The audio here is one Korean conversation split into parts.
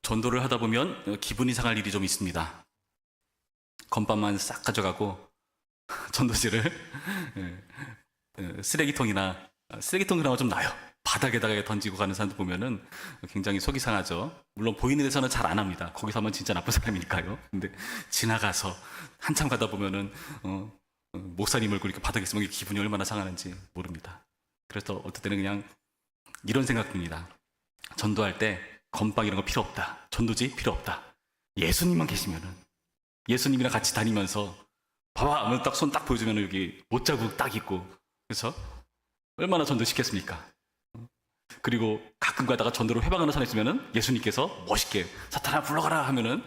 전도를 하다 보면 기분이 상할 일이 좀 있습니다. 건빵만 싹 가져가고 전도지를 쓰레기통 그나마 좀 나요. 바닥에다가 던지고 가는 사람들 보면은 굉장히 속이 상하죠. 물론 보이는 데서는 잘 안 합니다. 거기서 하면 진짜 나쁜 사람이니까요. 근데 지나가서 한참 가다 보면은 목사님을 그렇게 바닥에 있으면 이게 기분이 얼마나 상하는지 모릅니다. 그래서 어떨 때는 그냥 이런 생각 듭니다. 전도할 때 건빵 이런 거 필요 없다. 전도지 필요 없다. 예수님만 계시면은, 예수님이랑 같이 다니면서 봐봐 하면 딱 손 딱 보여주면 여기 못자국 딱 있고, 그래서 얼마나 전도시켰습니까? 그리고 가끔 가다가 전도로 회방하는 사람 있으면은 예수님께서 멋있게 사탄아 불러가라 하면은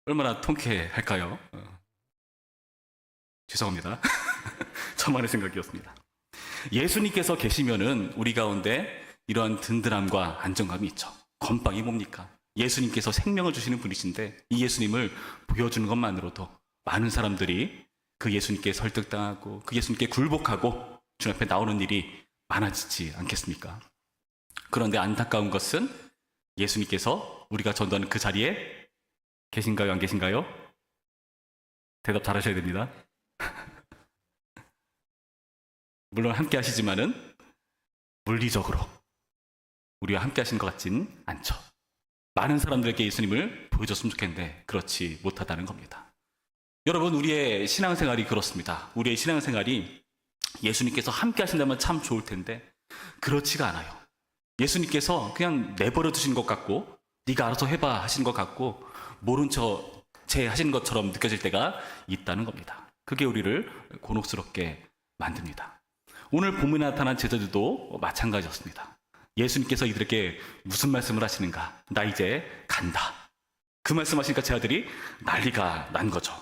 얼마나 통쾌할까요? 죄송합니다. 저만의 생각이었습니다. 예수님께서 계시면은 우리 가운데 이러한 든든함과 안정감이 있죠. 건빵이 뭡니까? 예수님께서 생명을 주시는 분이신데 이 예수님을 보여주는 것만으로도 많은 사람들이 그 예수님께 설득당하고 그 예수님께 굴복하고 주님 앞에 나오는 일이 많아지지 않겠습니까? 그런데 안타까운 것은 예수님께서 우리가 전도하는 그 자리에 계신가요? 안 계신가요? 대답 잘하셔야 됩니다. 물론 함께 하시지만은 물리적으로 우리와 함께 하시는 것 같진 않죠. 많은 사람들에게 예수님을 보여줬으면 좋겠는데 그렇지 못하다는 겁니다. 여러분, 우리의 신앙생활이 그렇습니다. 우리의 신앙생활이 예수님께서 함께 하신다면 참 좋을 텐데 그렇지가 않아요. 예수님께서 그냥 내버려 두신 것 같고 네가 알아서 해봐 하시는 것 같고 모른 채 하시는 것처럼 느껴질 때가 있다는 겁니다. 그게 우리를 곤혹스럽게 만듭니다. 오늘 본문에 나타난 제자들도 마찬가지였습니다. 예수님께서 이들에게 무슨 말씀을 하시는가? 나 이제 간다. 그 말씀하시니까 제자들이 난리가 난 거죠.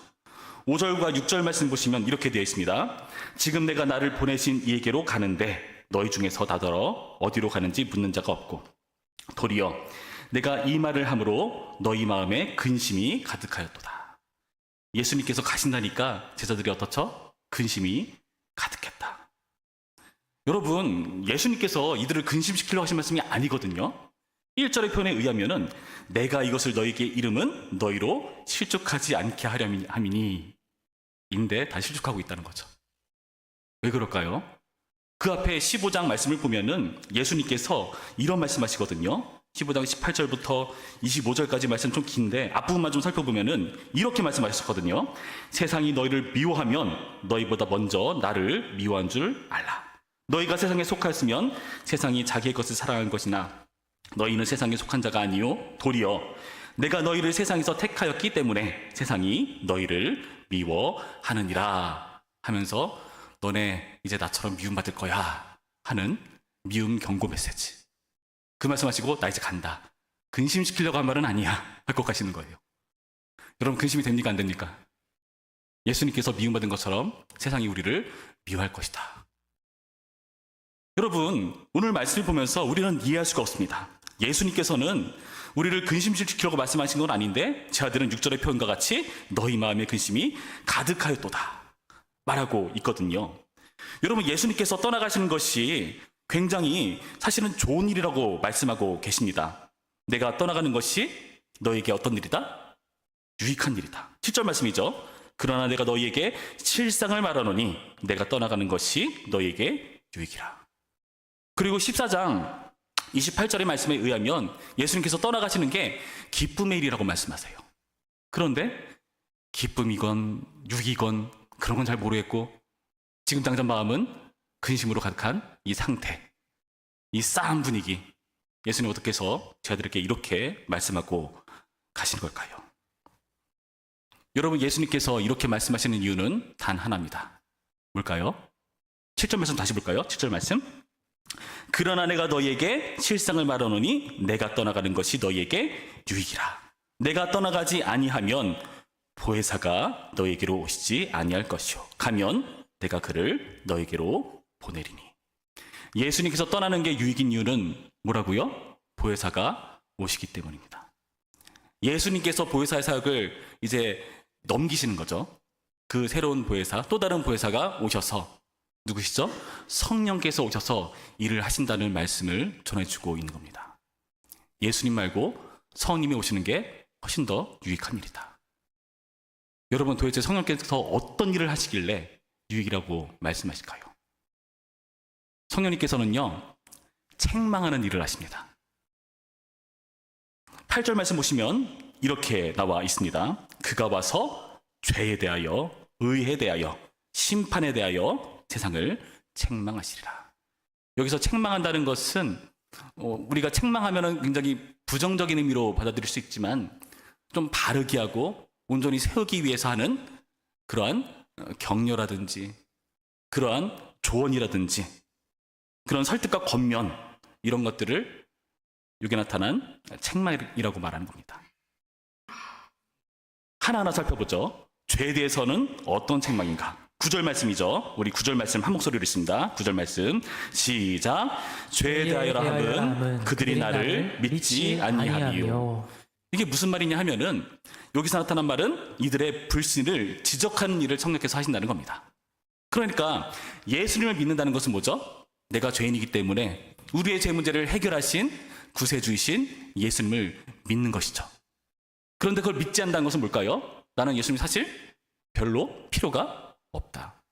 5절과 6절 말씀 보시면 이렇게 되어 있습니다. 지금 내가 나를 보내신 이에게로 가는데 너희 중에서 다더러 어디로 가는지 묻는 자가 없고 도리어 내가 이 말을 함으로 너희 마음에 근심이 가득하였도다. 예수님께서 가신다니까 제자들이 어떻죠? 근심이 가득했다. 여러분, 예수님께서 이들을 근심시키려고 하신 말씀이 아니거든요. 1절의 표현에 의하면은 내가 이것을 너희에게 이름은 너희로 실족하지 않게 하려함이니 인데 다 실족하고 있다는 거죠. 왜 그럴까요? 그 앞에 15장 말씀을 보면은 예수님께서 이런 말씀하시거든요. 15장 18절부터 25절까지 말씀 좀 긴데 앞부분만 좀 살펴보면은 이렇게 말씀하셨거든요. 세상이 너희를 미워하면 너희보다 먼저 나를 미워한 줄 알라. 너희가 세상에 속하였으면 세상이 자기의 것을 사랑한 것이나 너희는 세상에 속한 자가 아니요 도리어 내가 너희를 세상에서 택하였기 때문에 세상이 너희를 미워하느니라 하면서 너네 이제 나처럼 미움받을 거야 하는 미움 경고 메시지. 그 말씀하시고 나 이제 간다. 근심시키려고 한 말은 아니야 할 것 가시는 거예요. 여러분, 근심이 됩니까 안 됩니까? 예수님께서 미움받은 것처럼 세상이 우리를 미워할 것이다. 여러분, 오늘 말씀을 보면서 우리는 이해할 수가 없습니다. 예수님께서는 우리를 근심시키려고 말씀하신 건 아닌데 제자들은 6절의 표현과 같이 너희 마음의 근심이 가득하였도다 말하고 있거든요. 여러분, 예수님께서 떠나가시는 것이 굉장히 사실은 좋은 일이라고 말씀하고 계십니다. 내가 떠나가는 것이 너에게 어떤 일이다? 유익한 일이다. 7절 말씀이죠. 그러나 내가 너희에게 실상을 말하노니 내가 떠나가는 것이 너희에게 유익이라. 그리고 14장 28절의 말씀에 의하면 예수님께서 떠나가시는 게 기쁨의 일이라고 말씀하세요. 그런데 기쁨이건 유익이건 그런 건 잘 모르겠고 지금 당장 마음은 근심으로 가득한 이 상태, 이 싸한 분위기, 예수님 어떻게 해서 제자들에게 이렇게 말씀하고 가시는 걸까요? 여러분, 예수님께서 이렇게 말씀하시는 이유는 단 하나입니다. 뭘까요? 7절 말씀 다시 볼까요? 7절 말씀. 그러나 내가 너희에게 실상을 말하노니 내가 떠나가는 것이 너희에게 유익이라. 내가 떠나가지 아니하면 보혜사가 너희에게로 오시지 아니할 것이요 가면 내가 그를 너희에게로 보내리니. 예수님께서 떠나는 게 유익인 이유는 뭐라고요? 보혜사가 오시기 때문입니다. 예수님께서 보혜사의 사역을 이제 넘기시는 거죠. 그 새로운 보혜사, 또 다른 보혜사가 오셔서 누구시죠? 성령께서 오셔서 일을 하신다는 말씀을 전해주고 있는 겁니다. 예수님 말고 성령님이 오시는 게 훨씬 더 유익한 일이다. 여러분, 도대체 성령께서 어떤 일을 하시길래 유익이라고 말씀하실까요? 성령님께서는요, 책망하는 일을 하십니다. 8절 말씀 보시면 이렇게 나와 있습니다. 그가 와서 죄에 대하여, 의에 대하여, 심판에 대하여 세상을 책망하시리라. 여기서 책망한다는 것은 우리가 책망하면 굉장히 부정적인 의미로 받아들일 수 있지만 좀 바르게 하고 온전히 세우기 위해서 하는 그러한 격려라든지 그러한 조언이라든지 그런 설득과 권면, 이런 것들을 여기 나타난 책망이라고 말하는 겁니다. 하나하나 살펴보죠. 죄에 대해서는 어떤 책망인가? 9절 말씀이죠. 우리 9절 말씀 한 목소리로 읽습니다. 9절 말씀 시작. 죄에 대하여라 함은 그들이 나를 믿지 아니하리요. 이게 무슨 말이냐 하면은 여기서 나타난 말은 이들의 불신을 지적하는 일을 성령께서 하신다는 겁니다. 그러니까 예수님을 믿는다는 것은 뭐죠? 내가 죄인이기 때문에 우리의 죄 문제를 해결하신 구세주이신 예수님을 믿는 것이죠. 그런데 그걸 믿지 않는다는 것은 뭘까요? 나는 예수님이 사실 별로 필요가 없다.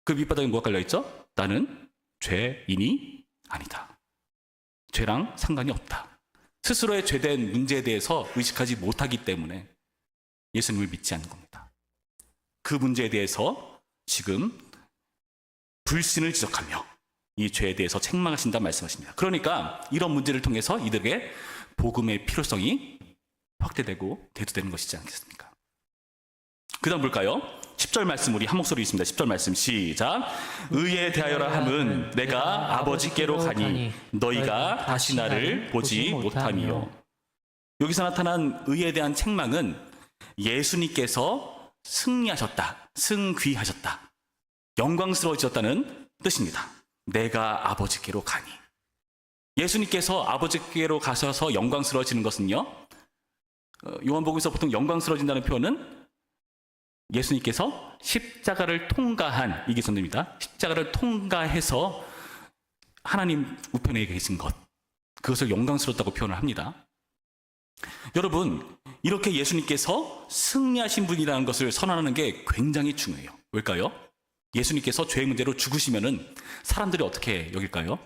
그 밑바닥에 뭐가 깔려있죠? 나는 죄인이 아니다. 죄랑 상관이 없다. 스스로의 죄된 문제에 대해서 의식하지 못하기 때문에 예수님을 믿지 않는 겁니다. 그 문제에 대해서 지금 불신을 지적하며 이 죄에 대해서 책망하신다 말씀하십니다. 그러니까 이런 문제를 통해서 이들에게 복음의 필요성이 확대되고 대두되는 것이지 않겠습니까? 그 다음 볼까요? 10절 말씀 우리 한 목소리 있습니다. 10절 말씀 시작. 의에 대하여라 함은 내가 아버지께로 가니 너희가 다시 나를 보지 못하니요. 여기서 나타난 의에 대한 책망은 예수님께서 승리하셨다, 승귀하셨다, 영광스러워지셨다는 뜻입니다. 내가 아버지께로 가니. 예수님께서 아버지께로 가셔서 영광스러워지는 것은요, 요한복음에서 보통 영광스러워진다는 표현은 예수님께서 십자가를 통과한, 이게 선입니다. 십자가를 통과해서 하나님 우편에 계신 것, 그것을 영광스럽다고 표현을 합니다. 여러분, 이렇게 예수님께서 승리하신 분이라는 것을 선언하는 게 굉장히 중요해요. 왜일까요? 예수님께서 죄의 문제로 죽으시면은 사람들이 어떻게 여길까요?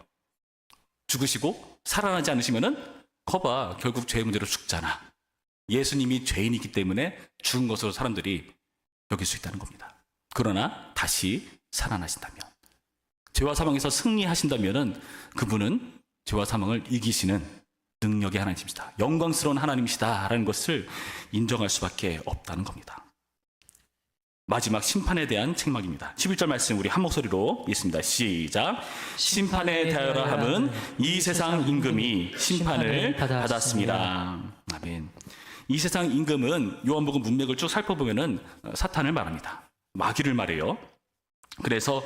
죽으시고 살아나지 않으시면은 거봐, 결국 죄의 문제로 죽잖아. 예수님이 죄인이기 때문에 죽은 것으로 사람들이 여길 수 있다는 겁니다. 그러나 다시 살아나신다면, 죄와 사망에서 승리하신다면은 그분은 죄와 사망을 이기시는 능력의 하나님이시다, 영광스러운 하나님이시다라는 것을 인정할 수밖에 없다는 겁니다. 마지막 심판에 대한 책망입니다. 11절 말씀 우리 한 목소리로 읽습니다. 시작. 심판에 대하여라 함은 이 세상 임금이 심판을 받았습니다. 아멘. 이 세상 임금은 요한복음 문맥을 쭉 살펴보면은 사탄을 말합니다. 마귀를 말해요. 그래서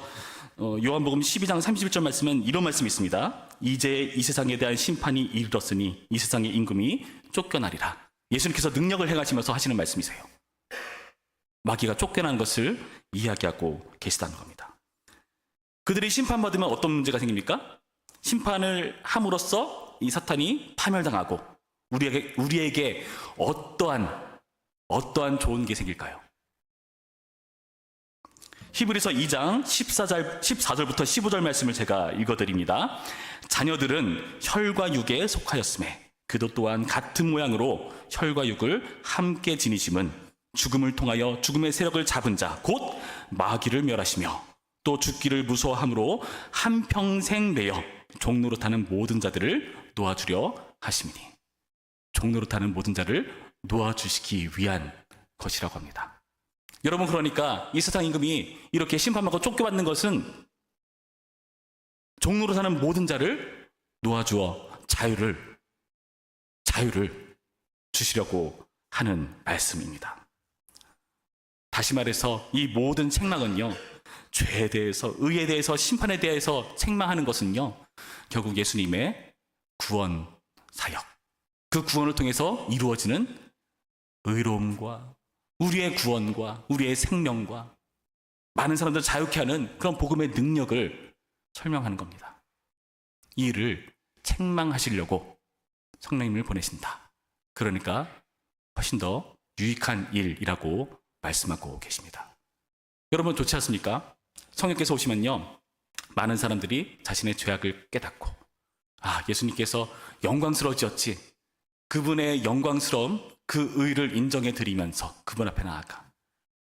요한복음 12장 31절 말씀은 이런 말씀이 있습니다. 이제 이 세상에 대한 심판이 이르렀으니 이 세상의 임금이 쫓겨나리라. 예수님께서 능력을 행하시면서 하시는 말씀이세요. 마귀가 쫓겨난 것을 이야기하고 계시다는 겁니다. 그들이 심판받으면 어떤 문제가 생깁니까? 심판을 함으로써 이 사탄이 파멸당하고 우리에게 어떠한 좋은 게 생길까요? 히브리서 2장 14절부터 15절 말씀을 제가 읽어드립니다. 자녀들은 혈과 육에 속하였음에 그도 또한 같은 모양으로 혈과 육을 함께 지니심은 죽음을 통하여 죽음의 세력을 잡은 자 곧 마귀를 멸하시며 또 죽기를 무서워함으로 한평생 매여 종노릇하는 모든 자들을 놓아주려 하심이니, 종노릇하는 모든 자를 놓아주시기 위한 것이라고 합니다. 여러분, 그러니까 이 세상 임금이 이렇게 심판받고 쫓겨받는 것은 종노릇하는 모든 자를 놓아주어 자유를 주시려고 하는 말씀입니다. 다시 말해서 이 모든 책망은요, 죄에 대해서, 의에 대해서, 심판에 대해서 책망하는 것은요, 결국 예수님의 구원 사역, 그 구원을 통해서 이루어지는 의로움과 우리의 구원과 우리의 생명과 많은 사람들을 자유케 하는 그런 복음의 능력을 설명하는 겁니다. 이 일을 책망하시려고 성령님을 보내신다, 그러니까 훨씬 더 유익한 일이라고 말씀하고 계십니다. 여러분 좋지 않습니까? 성령께서 오시면요, 많은 사람들이 자신의 죄악을 깨닫고, 예수님께서 영광스러워지었지, 그분의 영광스러움, 그 의를 인정해 드리면서 그분 앞에 나아가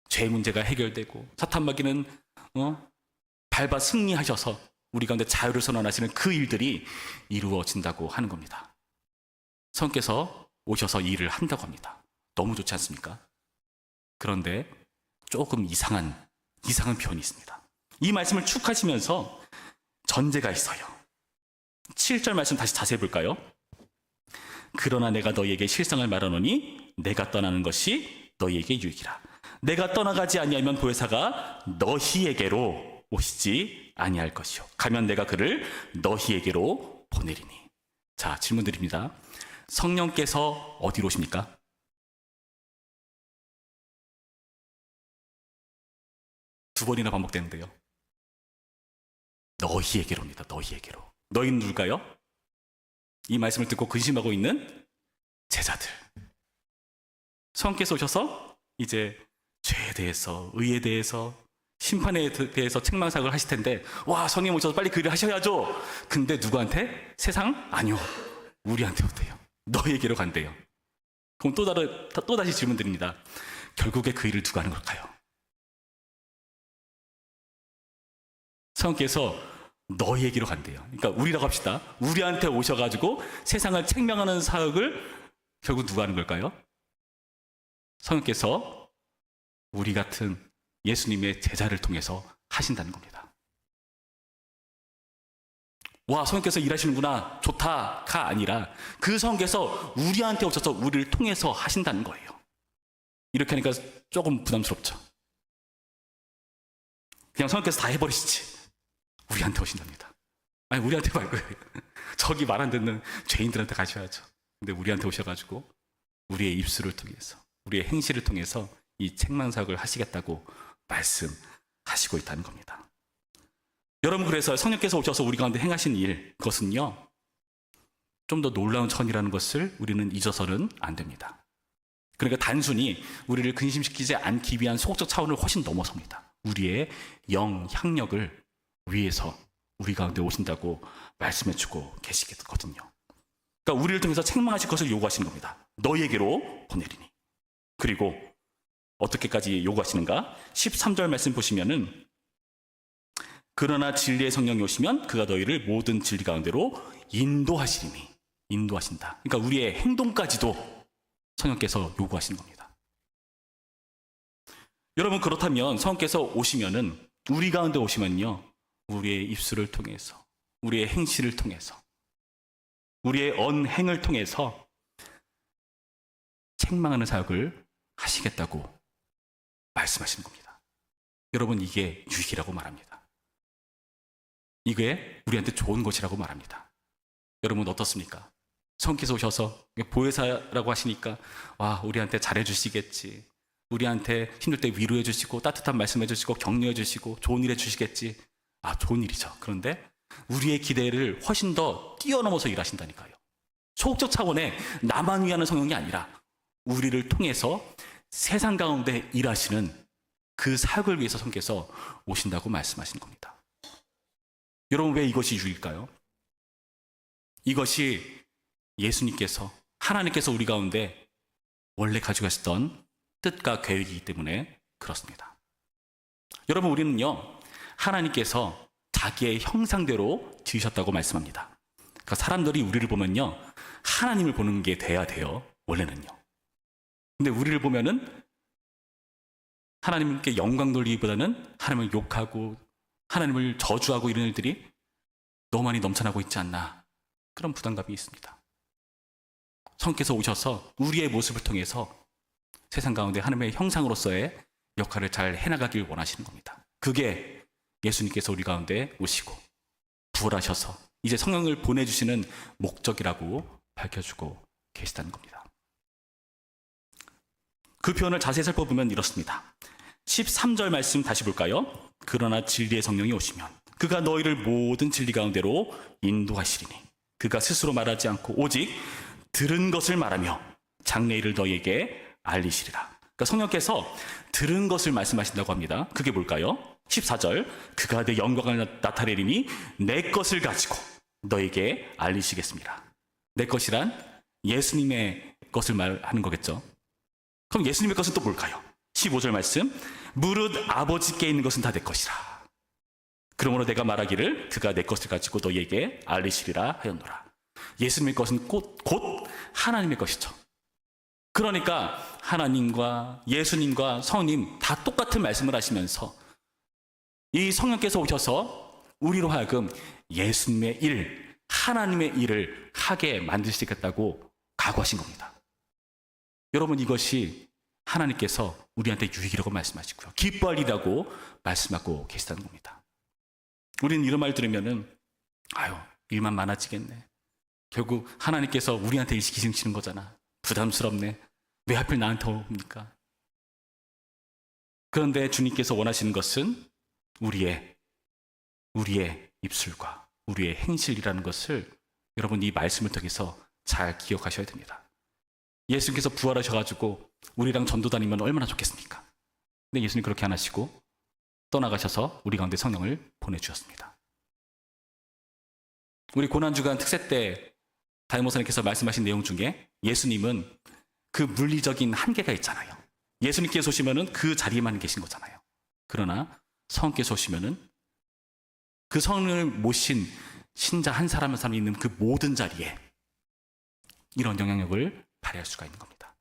죄 문제가 해결되고 사탄 마귀는 밟아 승리하셔서 우리 가운데 자유를 선언하시는 그 일들이 이루어진다고 하는 겁니다. 성령께서 오셔서 이 일을 한다고 합니다. 너무 좋지 않습니까? 그런데 조금 이상한 표현이 있습니다. 이 말씀을 쭉 하시면서 전제가 있어요. 7절 말씀 다시 자세히 볼까요? 그러나 내가 너희에게 실상을 말하노니 내가 떠나는 것이 너희에게 유익이라. 내가 떠나가지 아니하면 보혜사가 너희에게로 오시지 아니할 것이요 가면 내가 그를 너희에게로 보내리니. 자, 질문 드립니다. 성령께서 어디로 오십니까? 두 번이나 반복되는데요. 너희에게로 옵니다. 너희에게로. 너희는 누굴까요? 이 말씀을 듣고 근심하고 있는 제자들. 성령께서 오셔서 이제 죄에 대해서, 의에 대해서, 심판에 대해서 책망사역을 하실 텐데, 와, 성령 오셔서 빨리 그 일을 하셔야죠. 근데 누구한테? 세상? 아니요. 우리한테 오대요. 너희에게로 간대요. 그럼 또 다시 질문 드립니다. 결국에 그 일을 누가 하는 걸까요? 성령께서 너희에게로 간대요. 그러니까 우리라고 합시다. 우리한테 오셔가지고 세상을 책망하는 사역을 결국 누가 하는 걸까요? 성령께서 우리 같은 예수님의 제자를 통해서 하신다는 겁니다. 와, 성령께서 일하시는구나, 좋다가 아니라 그 성령께서 우리한테 오셔서 우리를 통해서 하신다는 거예요. 이렇게 하니까 조금 부담스럽죠. 그냥 성령께서 다 해버리시지. 우리한테 오신답니다. 아니, 우리한테 말고요. 저기 말 안 듣는 죄인들한테 가셔야죠. 근데 우리한테 오셔가지고 우리의 입술을 통해서, 우리의 행실을 통해서 이 책망사역을 하시겠다고 말씀하시고 있다는 겁니다. 여러분, 그래서 성령께서 오셔서 우리 가운데 행하신 일, 그것은요, 좀 더 놀라운 천이라는 것을 우리는 잊어서는 안 됩니다. 그러니까 단순히 우리를 근심시키지 않기 위한 소극적 차원을 훨씬 넘어섭니다. 우리의 영향력을 위해서 우리 가운데 오신다고 말씀해주고 계시거든요. 그러니까 우리를 통해서 책망하실 것을 요구하시는 겁니다. 너희에게로 보내리니. 그리고 어떻게까지 요구하시는가? 13절 말씀 보시면은, 그러나 진리의 성령이 오시면 그가 너희를 모든 진리 가운데로 인도하시리니. 인도하신다. 그러니까 우리의 행동까지도 성령께서 요구하시는 겁니다. 여러분, 그렇다면 성령께서 오시면은, 우리 가운데 오시면요, 우리의 입술을 통해서, 우리의 행실을 통해서, 우리의 언행을 통해서 책망하는 사역을 하시겠다고 말씀하시는 겁니다. 여러분, 이게 유익이라고 말합니다. 이게 우리한테 좋은 것이라고 말합니다. 여러분 어떻습니까? 성령께서 오셔서 보혜사라고 하시니까, 와, 우리한테 잘해주시겠지, 우리한테 힘들 때 위로해 주시고 따뜻한 말씀해 주시고 격려해 주시고 좋은 일 해 주시겠지. 좋은 일이죠. 그런데 우리의 기대를 훨씬 더 뛰어넘어서 일하신다니까요. 소극적 차원의 나만 위하는 성령이 아니라 우리를 통해서 세상 가운데 일하시는 그 사역을 위해서 성령께서 오신다고 말씀하시는 겁니다. 여러분, 왜 이것이 유일까요? 이것이 예수님께서, 하나님께서 우리 가운데 원래 가지고 계셨던 뜻과 계획이기 때문에 그렇습니다. 여러분, 우리는요, 하나님께서 자기의 형상대로 지으셨다고 말씀합니다. 그러니까 사람들이 우리를 보면요, 하나님을 보는 게 돼야 돼요, 원래는요. 근데 우리를 보면은 하나님께 영광 돌리기보다는 하나님을 욕하고 하나님을 저주하고 이런 일들이 너무 많이 넘쳐나고 있지 않나, 그런 부담감이 있습니다. 성령께서 오셔서 우리의 모습을 통해서 세상 가운데 하나님의 형상으로서의 역할을 잘 해나가길 원하시는 겁니다. 그게 예수님께서 우리 가운데 오시고 부활하셔서 이제 성령을 보내주시는 목적이라고 밝혀주고 계시다는 겁니다. 그 표현을 자세히 살펴보면 이렇습니다. 13절 말씀 다시 볼까요? 그러나 진리의 성령이 오시면 그가 너희를 모든 진리 가운데로 인도하시리니 그가 스스로 말하지 않고 오직 들은 것을 말하며 장래일을 너희에게 알리시리라. 그러니까 성령께서 들은 것을 말씀하신다고 합니다. 그게 뭘까요? 14절, 그가 내 영광을 나타내리니 내 것을 가지고 너에게 알리시겠습니다. 내 것이란 예수님의 것을 말하는 거겠죠. 그럼 예수님의 것은 또 뭘까요? 15절 말씀, 무릇 아버지께 있는 것은 다 내 것이라. 그러므로 내가 말하기를 그가 내 것을 가지고 너희에게 알리시리라 하였노라. 예수님의 것은 곧 하나님의 것이죠. 그러니까 하나님과 예수님과 성님 다 똑같은 말씀을 하시면서 이 성령께서 오셔서 우리로 하여금 예수님의 일, 하나님의 일을 하게 만드시겠다고 각오하신 겁니다. 여러분, 이것이 하나님께서 우리한테 유익이라고 말씀하시고요, 기뻐할 일이라고 말씀하고 계시다는 겁니다. 우리는 이런 말 들으면은 아유, 일만 많아지겠네. 결국 하나님께서 우리한테 일 시키시는 거잖아. 부담스럽네. 왜 하필 나한테 옵니까? 그런데 주님께서 원하시는 것은 우리의 입술과 우리의 행실이라는 것을 여러분 이 말씀을 통해서 잘 기억하셔야 됩니다. 예수님께서 부활하셔가지고 우리랑 전도 다니면 얼마나 좋겠습니까? 근데 예수님 그렇게 안 하시고 떠나가셔서 우리 가운데 성령을 보내주셨습니다. 우리 고난주간 특세 때 담임 목사님께서 말씀하신 내용 중에 예수님은 그 물리적인 한계가 있잖아요. 예수님께서 오시면은 그 자리에만 계신 거잖아요. 그러나 성령께서 오시면은 그 성령을 모신 신자 한 사람 한 사람이 있는 그 모든 자리에 이런 영향력을 발휘할 수가 있는 겁니다.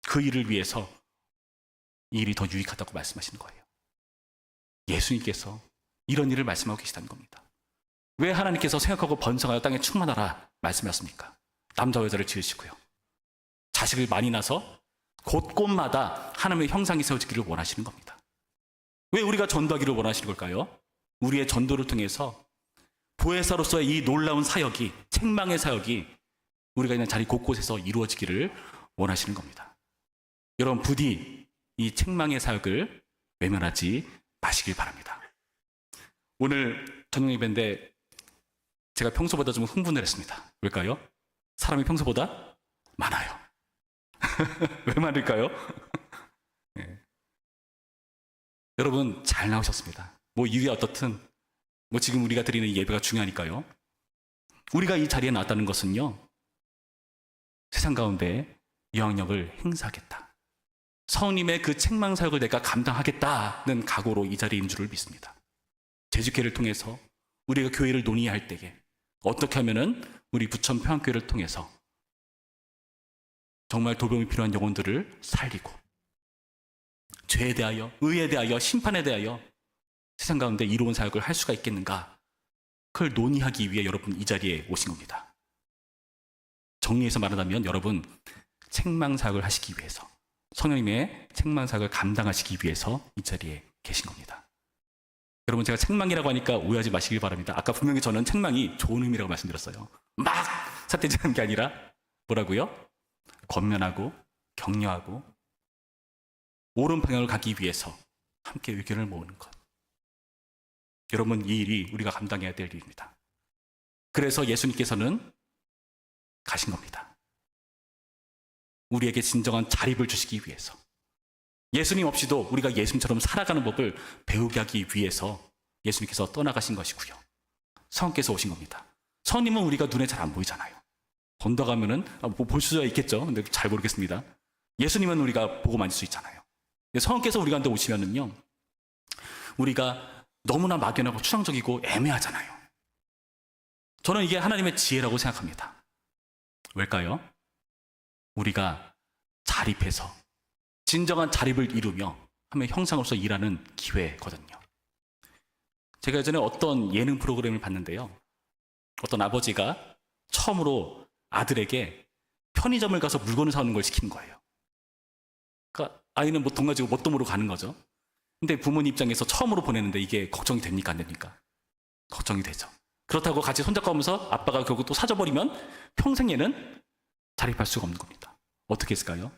그 일을 위해서 이 일이 더 유익하다고 말씀하시는 거예요. 예수님께서 이런 일을 말씀하고 계시다는 겁니다. 왜 하나님께서 생각하고 번성하여 땅에 충만하라 말씀하셨습니까? 남자와 여자를 지으시고요, 자식을 많이 낳아서 곳곳마다 하나님의 형상이 세워지기를 원하시는 겁니다. 왜 우리가 전도하기를 원하시는 걸까요? 우리의 전도를 통해서 보혜사로서의 이 놀라운 사역이, 책망의 사역이 우리가 있는 자리 곳곳에서 이루어지기를 원하시는 겁니다. 여러분, 부디 이 책망의 사역을 외면하지 마시길 바랍니다. 오늘 저녁 예배인데 제가 평소보다 좀 흥분을 했습니다. 왜일까요? 사람이 평소보다 많아요. 왜 많을까요? 네. 여러분, 잘 나오셨습니다. 뭐 이유가 어떻든 뭐 지금 우리가 드리는 예배가 중요하니까요. 우리가 이 자리에 나왔다는 것은요, 세상 가운데 영향력을 행사하겠다, 성령님의 그 책망 사역을 내가 감당하겠다는 각오로 이 자리에 있는 줄을 믿습니다. 제주교회를 통해서 우리가 교회를 논의할 때에 어떻게 하면은 우리 부천 평안교회를 통해서 정말 돌봄이 필요한 영혼들을 살리고 죄에 대하여, 의에 대하여, 심판에 대하여 세상 가운데 이로운 사역을 할 수가 있겠는가, 그걸 논의하기 위해 여러분 이 자리에 오신 겁니다. 정리해서 말하자면 여러분, 책망 사역을 하시기 위해서, 성령님의 책망 사역을 감당하시기 위해서 이 자리에 계신 겁니다. 여러분, 제가 책망이라고 하니까 오해하지 마시길 바랍니다. 아까 분명히 저는 책망이 좋은 의미라고 말씀드렸어요. 막 삿대질하는 게 아니라 뭐라고요? 권면하고 격려하고 옳은 방향을 가기 위해서 함께 의견을 모으는 것. 여러분, 이 일이 우리가 감당해야 될 일입니다. 그래서 예수님께서는 가신 겁니다. 우리에게 진정한 자립을 주시기 위해서, 예수님 없이도 우리가 예수님처럼 살아가는 법을 배우게 하기 위해서 예수님께서 떠나가신 것이고요, 성령께서 오신 겁니다. 성령님은 우리가 눈에 잘 안 보이잖아요. 건너가면은 볼 수가 있겠죠. 근데 잘 모르겠습니다. 예수님은 우리가 보고 만질 수 있잖아요. 성령께서 우리한테 오시면은요, 우리가 너무나 막연하고 추상적이고 애매하잖아요. 저는 이게 하나님의 지혜라고 생각합니다. 왜일까요? 우리가 자립해서 진정한 자립을 이루며 하나님의 형상으로서 일하는 기회거든요. 제가 예전에 어떤 예능 프로그램을 봤는데요, 어떤 아버지가 처음으로 아들에게 편의점을 가서 물건을 사오는 걸 시키는 거예요. 그러니까 아이는 뭐 돈 가지고 뭣도 가는 거죠. 근데 부모님 입장에서 처음으로 보내는데 이게 걱정이 됩니까, 안 됩니까? 걱정이 되죠. 그렇다고 같이 손잡고 하면서 아빠가 결국 또 사줘버리면 평생 얘는 자립할 수가 없는 겁니다. 어떻게 했을까요?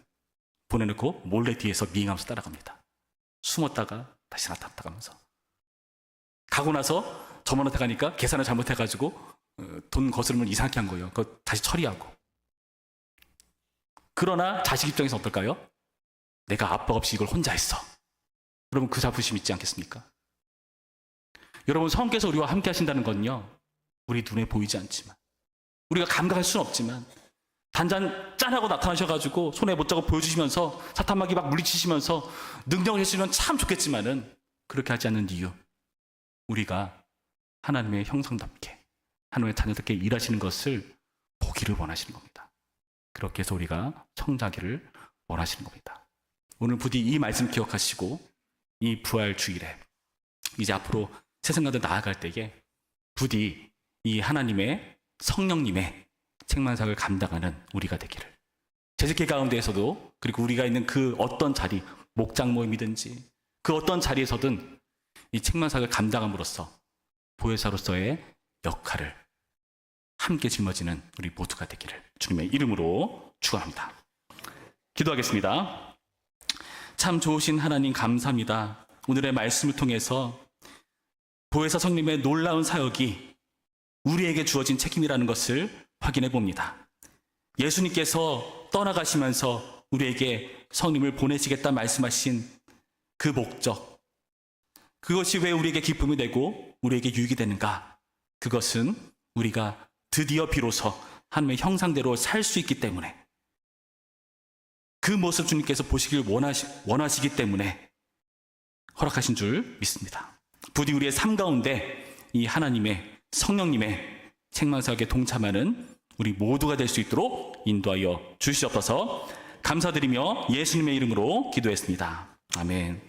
보내놓고 몰래 뒤에서 미행하면서 따라갑니다. 숨었다가 다시 나타났다 가면서. 가고 나서 점원한테 가니까 계산을 잘못해가지고 돈 거스름을 이상하게 한 거예요. 그거 다시 처리하고. 그러나 자식 입장에서 어떨까요? 내가 아빠 없이 이걸 혼자 했어. 여러분 그 자부심 있지 않겠습니까? 여러분 성령께서 우리와 함께 하신다는 건요, 우리 눈에 보이지 않지만, 우리가 감각할 수는 없지만 단짠 짠하고 나타나셔가지고 손에 못자고 보여주시면서 사탄마귀 막 물리치시면서 능력을 해주시면 참 좋겠지만은 그렇게 하지 않는 이유, 우리가 하나님의 형상답게 하나님의 자녀답게 일하시는 것을 보기를 원하시는 겁니다. 그렇게 해서 우리가 성장하기를 원하시는 겁니다. 오늘 부디 이 말씀 기억하시고 이 부활 주일에 이제 앞으로 세상 가운데 나아갈 때에 부디 이 하나님의 성령님의 책망사역을 감당하는 우리가 되기를, 재직회 가운데에서도, 그리고 우리가 있는 그 어떤 자리, 목장 모임이든지 그 어떤 자리에서든 이 책망사역을 감당함으로써 보혜사로서의 역할을 함께 짊어지는 우리 모두가 되기를 주님의 이름으로 축원합니다. 기도하겠습니다. 참 좋으신 하나님 감사합니다. 오늘의 말씀을 통해서 보혜사 성령님의 놀라운 사역이 우리에게 주어진 책임이라는 것을 확인해 봅니다. 예수님께서 떠나가시면서 우리에게 성령님을 보내시겠다 말씀하신 그 목적, 그것이 왜 우리에게 기쁨이 되고 우리에게 유익이 되는가? 그것은 우리가 드디어 비로소 하나님의 형상대로 살 수 있기 때문에, 그 모습 주님께서 보시길 원하시기 때문에 허락하신 줄 믿습니다. 부디 우리의 삶 가운데 이 하나님의 성령님의 책망사역에 동참하는 우리 모두가 될 수 있도록 인도하여 주시옵소서. 감사드리며 예수님의 이름으로 기도했습니다. 아멘.